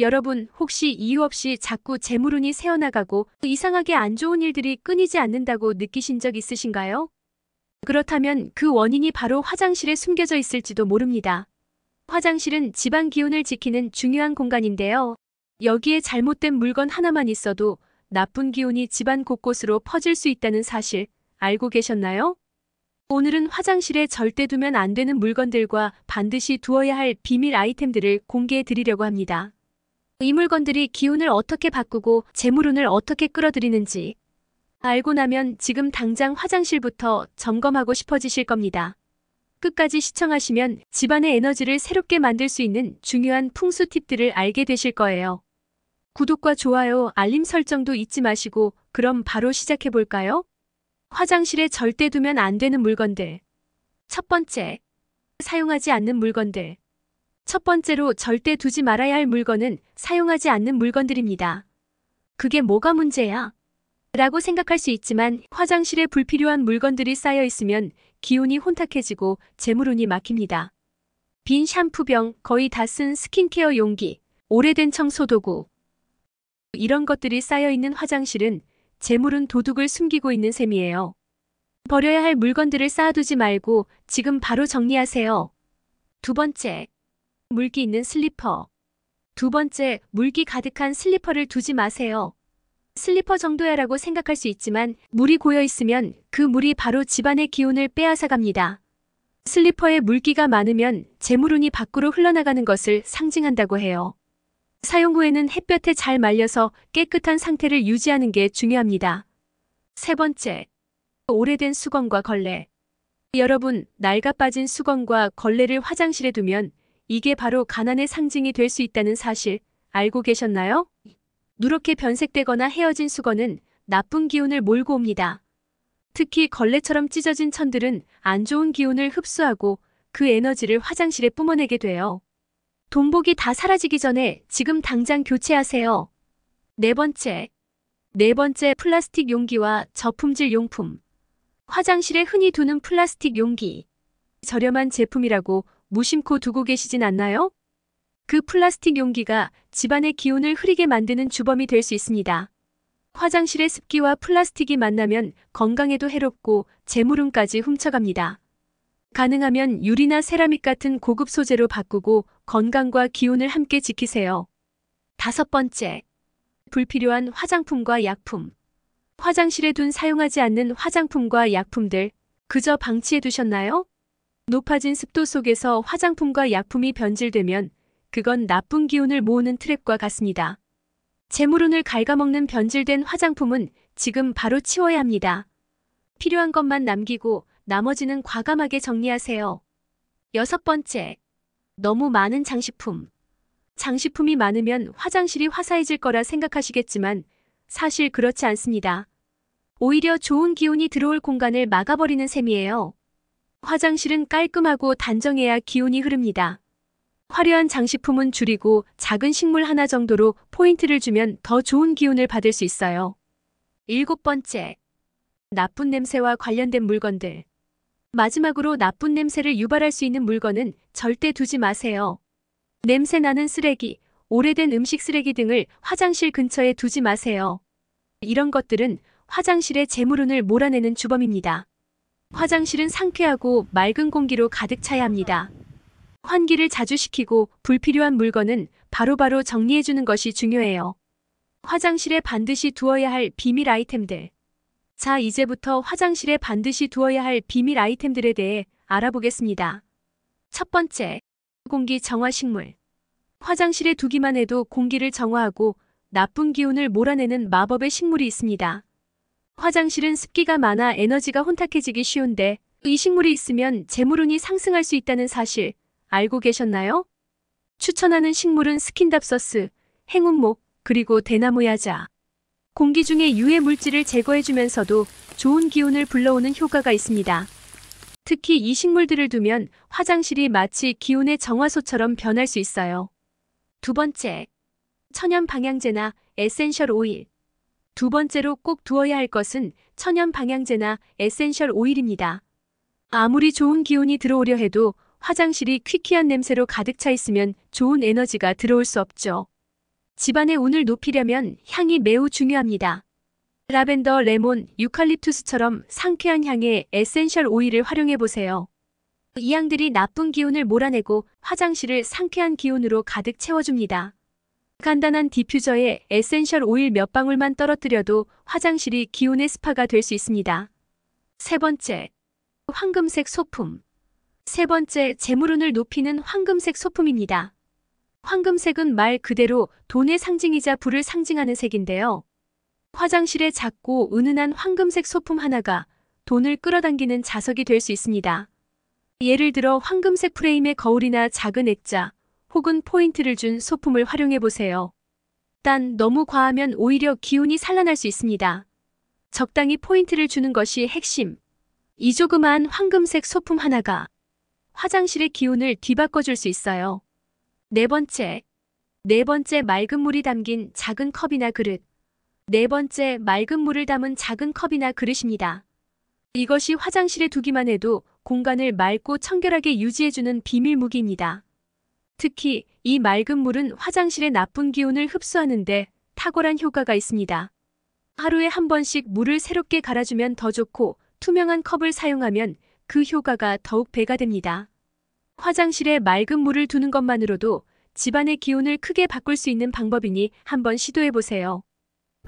여러분, 혹시 이유 없이 자꾸 재물운이 새어나가고 이상하게 안 좋은 일들이 끊이지 않는다고 느끼신 적 있으신가요? 그렇다면 그 원인이 바로 화장실에 숨겨져 있을지도 모릅니다. 화장실은 집안 기운을 지키는 중요한 공간인데요. 여기에 잘못된 물건 하나만 있어도 나쁜 기운이 집안 곳곳으로 퍼질 수 있다는 사실 알고 계셨나요? 오늘은 화장실에 절대 두면 안 되는 물건들과 반드시 두어야 할 비밀 아이템들을 공개해 드리려고 합니다. 이 물건들이 기운을 어떻게 바꾸고 재물운을 어떻게 끌어들이는지 알고 나면 지금 당장 화장실부터 점검하고 싶어지실 겁니다. 끝까지 시청하시면 집안의 에너지를 새롭게 만들 수 있는 중요한 풍수 팁들을 알게 되실 거예요. 구독과 좋아요, 알림 설정도 잊지 마시고 그럼 바로 시작해 볼까요? 화장실에 절대 두면 안 되는 물건들. 첫 번째, 사용하지 않는 물건들. 첫 번째로 절대 두지 말아야 할 물건은 사용하지 않는 물건들입니다. 그게 뭐가 문제야? 라고 생각할 수 있지만 화장실에 불필요한 물건들이 쌓여 있으면 기운이 혼탁해지고 재물운이 막힙니다. 빈 샴푸병, 거의 다 쓴 스킨케어 용기, 오래된 청소도구. 이런 것들이 쌓여 있는 화장실은 재물운 도둑을 숨기고 있는 셈이에요. 버려야 할 물건들을 쌓아두지 말고 지금 바로 정리하세요. 두 번째, 물기 있는 슬리퍼. 두 번째, 물기 가득한 슬리퍼를 두지 마세요. 슬리퍼 정도야라고 생각할 수 있지만 물이 고여 있으면 그 물이 바로 집안의 기운을 빼앗아 갑니다. 슬리퍼에 물기가 많으면 재물운이 밖으로 흘러나가는 것을 상징한다고 해요. 사용 후에는 햇볕에 잘 말려서 깨끗한 상태를 유지하는 게 중요합니다. 세 번째, 오래된 수건과 걸레. 여러분, 낡아 빠진 수건과 걸레를 화장실에 두면 이게 바로 가난의 상징이 될 수 있다는 사실 알고 계셨나요? 누렇게 변색되거나 헤어진 수건은 나쁜 기운을 몰고 옵니다. 특히 걸레처럼 찢어진 천들은 안 좋은 기운을 흡수하고 그 에너지를 화장실에 뿜어내게 돼요. 돈복이 다 사라지기 전에 지금 당장 교체하세요. 네 번째, 플라스틱 용기와 저품질 용품. 화장실에 흔히 두는 플라스틱 용기. 저렴한 제품이라고 무심코 두고 계시진 않나요? 그 플라스틱 용기가 집안의 기운을 흐리게 만드는 주범이 될 수 있습니다. 화장실의 습기와 플라스틱이 만나면 건강에도 해롭고 재물운까지 훔쳐갑니다. 가능하면 유리나 세라믹 같은 고급 소재로 바꾸고 건강과 기운을 함께 지키세요. 다섯 번째, 불필요한 화장품과 약품. 화장실에 둔 사용하지 않는 화장품과 약품들 그저 방치해 두셨나요? 높아진 습도 속에서 화장품과 약품이 변질되면 그건 나쁜 기운을 모으는 트랩과 같습니다. 재물운을 갉아먹는 변질된 화장품은 지금 바로 치워야 합니다. 필요한 것만 남기고 나머지는 과감하게 정리하세요. 여섯 번째, 너무 많은 장식품. 장식품이 많으면 화장실이 화사해질 거라 생각하시겠지만 사실 그렇지 않습니다. 오히려 좋은 기운이 들어올 공간을 막아버리는 셈이에요. 화장실은 깔끔하고 단정해야 기운이 흐릅니다. 화려한 장식품은 줄이고 작은 식물 하나 정도로 포인트를 주면 더 좋은 기운을 받을 수 있어요. 일곱 번째, 나쁜 냄새와 관련된 물건들. 마지막으로 나쁜 냄새를 유발할 수 있는 물건은 절대 두지 마세요. 냄새 나는 쓰레기, 오래된 음식 쓰레기 등을 화장실 근처에 두지 마세요. 이런 것들은 화장실의 재물운을 몰아내는 주범입니다. 화장실은 상쾌하고 맑은 공기로 가득 차야 합니다. 환기를 자주 시키고 불필요한 물건은 바로바로 정리해주는 것이 중요해요. 화장실에 반드시 두어야 할 비밀 아이템들. 자, 이제부터 화장실에 반드시 두어야 할 비밀 아이템들에 대해 알아보겠습니다. 첫 번째, 공기 정화 식물. 화장실에 두기만 해도 공기를 정화하고 나쁜 기운을 몰아내는 마법의 식물이 있습니다. 화장실은 습기가 많아 에너지가 혼탁해지기 쉬운데 이 식물이 있으면 재물운이 상승할 수 있다는 사실 알고 계셨나요? 추천하는 식물은 스킨답서스, 행운목, 그리고 대나무 야자. 공기 중에 유해 물질을 제거해주면서도 좋은 기운을 불러오는 효과가 있습니다. 특히 이 식물들을 두면 화장실이 마치 기운의 정화소처럼 변할 수 있어요. 두 번째, 천연 방향제나 에센셜 오일. 두 번째로 꼭 두어야 할 것은 천연 방향제나 에센셜 오일입니다. 아무리 좋은 기운이 들어오려 해도 화장실이 퀴퀴한 냄새로 가득 차 있으면 좋은 에너지가 들어올 수 없죠. 집안의 운을 높이려면 향이 매우 중요합니다. 라벤더, 레몬, 유칼립투스처럼 상쾌한 향의 에센셜 오일을 활용해 보세요. 이 향들이 나쁜 기운을 몰아내고 화장실을 상쾌한 기운으로 가득 채워줍니다. 간단한 디퓨저에 에센셜 오일 몇 방울만 떨어뜨려도 화장실이 기운의 스파가 될 수 있습니다. 세 번째, 황금색 소품. 세 번째, 재물운을 높이는 황금색 소품입니다. 황금색은 말 그대로 돈의 상징이자 부를 상징하는 색인데요. 화장실에 작고 은은한 황금색 소품 하나가 돈을 끌어당기는 자석이 될 수 있습니다. 예를 들어 황금색 프레임의 거울이나 작은 액자 혹은 포인트를 준 소품을 활용해 보세요. 단 너무 과하면 오히려 기운이 산란할 수 있습니다. 적당히 포인트를 주는 것이 핵심. 이 조그마한 황금색 소품 하나가 화장실의 기운을 뒤바꿔줄 수 있어요. 네 번째, 맑은 물이 담긴 작은 컵이나 그릇. 네 번째, 맑은 물을 담은 작은 컵이나 그릇입니다. 이것이 화장실에 두기만 해도 공간을 맑고 청결하게 유지해주는 비밀 무기입니다. 특히 이 맑은 물은 화장실의 나쁜 기운을 흡수하는데 탁월한 효과가 있습니다. 하루에 한 번씩 물을 새롭게 갈아주면 더 좋고 투명한 컵을 사용하면 그 효과가 더욱 배가 됩니다. 화장실에 맑은 물을 두는 것만으로도 집안의 기운을 크게 바꿀 수 있는 방법이니 한번 시도해보세요.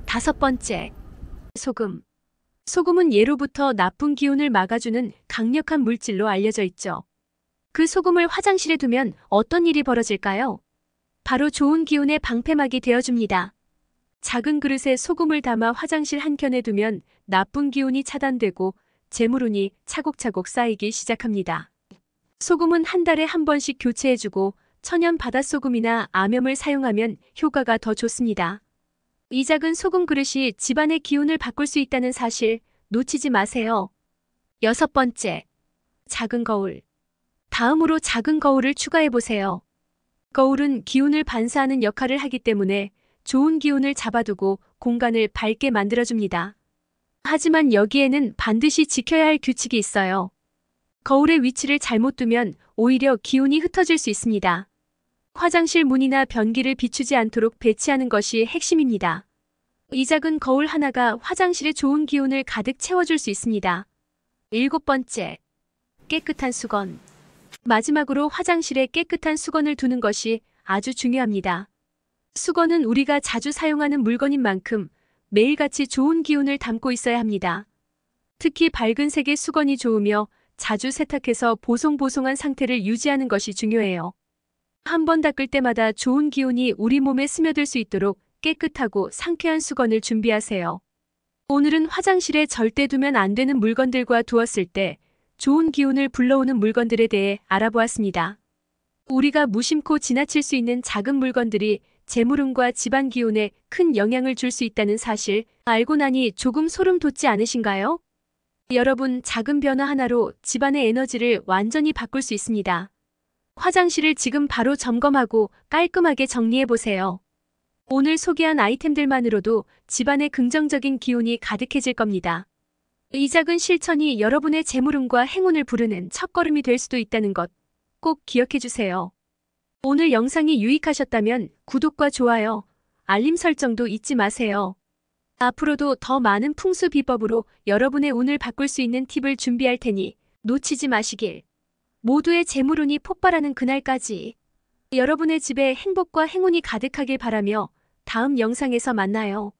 다섯 번째, 소금. 소금은 예로부터 나쁜 기운을 막아주는 강력한 물질로 알려져 있죠. 그 소금을 화장실에 두면 어떤 일이 벌어질까요? 바로 좋은 기운의 방패막이 되어줍니다. 작은 그릇에 소금을 담아 화장실 한켠에 두면 나쁜 기운이 차단되고 재물운이 차곡차곡 쌓이기 시작합니다. 소금은 한 달에 한 번씩 교체해주고 천연 바닷소금이나 암염을 사용하면 효과가 더 좋습니다. 이 작은 소금 그릇이 집안의 기운을 바꿀 수 있다는 사실 놓치지 마세요. 여섯 번째, 작은 거울. 다음으로 작은 거울을 추가해보세요. 거울은 기운을 반사하는 역할을 하기 때문에 좋은 기운을 잡아두고 공간을 밝게 만들어줍니다. 하지만 여기에는 반드시 지켜야 할 규칙이 있어요. 거울의 위치를 잘못 두면 오히려 기운이 흩어질 수 있습니다. 화장실 문이나 변기를 비추지 않도록 배치하는 것이 핵심입니다. 이 작은 거울 하나가 화장실에 좋은 기운을 가득 채워줄 수 있습니다. 일곱 번째, 깨끗한 수건. 마지막으로 화장실에 깨끗한 수건을 두는 것이 아주 중요합니다. 수건은 우리가 자주 사용하는 물건인 만큼 매일같이 좋은 기운을 담고 있어야 합니다. 특히 밝은 색의 수건이 좋으며 자주 세탁해서 보송보송한 상태를 유지하는 것이 중요해요. 한 번 닦을 때마다 좋은 기운이 우리 몸에 스며들 수 있도록 깨끗하고 상쾌한 수건을 준비하세요. 오늘은 화장실에 절대 두면 안 되는 물건들과 두었을 때 좋은 기운을 불러오는 물건들에 대해 알아보았습니다. 우리가 무심코 지나칠 수 있는 작은 물건들이 재물운과 집안 기운에 큰 영향을 줄 수 있다는 사실 알고 나니 조금 소름 돋지 않으신가요? 여러분, 작은 변화 하나로 집안의 에너지를 완전히 바꿀 수 있습니다. 화장실을 지금 바로 점검하고 깔끔하게 정리해보세요. 오늘 소개한 아이템들만으로도 집안에 긍정적인 기운이 가득해질 겁니다. 이 작은 실천이 여러분의 재물운과 행운을 부르는 첫걸음이 될 수도 있다는 것 꼭 기억해주세요. 오늘 영상이 유익하셨다면 구독과 좋아요, 알림 설정도 잊지 마세요. 앞으로도 더 많은 풍수 비법으로 여러분의 운을 바꿀 수 있는 팁을 준비할 테니 놓치지 마시길. 모두의 재물운이 폭발하는 그날까지 여러분의 집에 행복과 행운이 가득하길 바라며 다음 영상에서 만나요.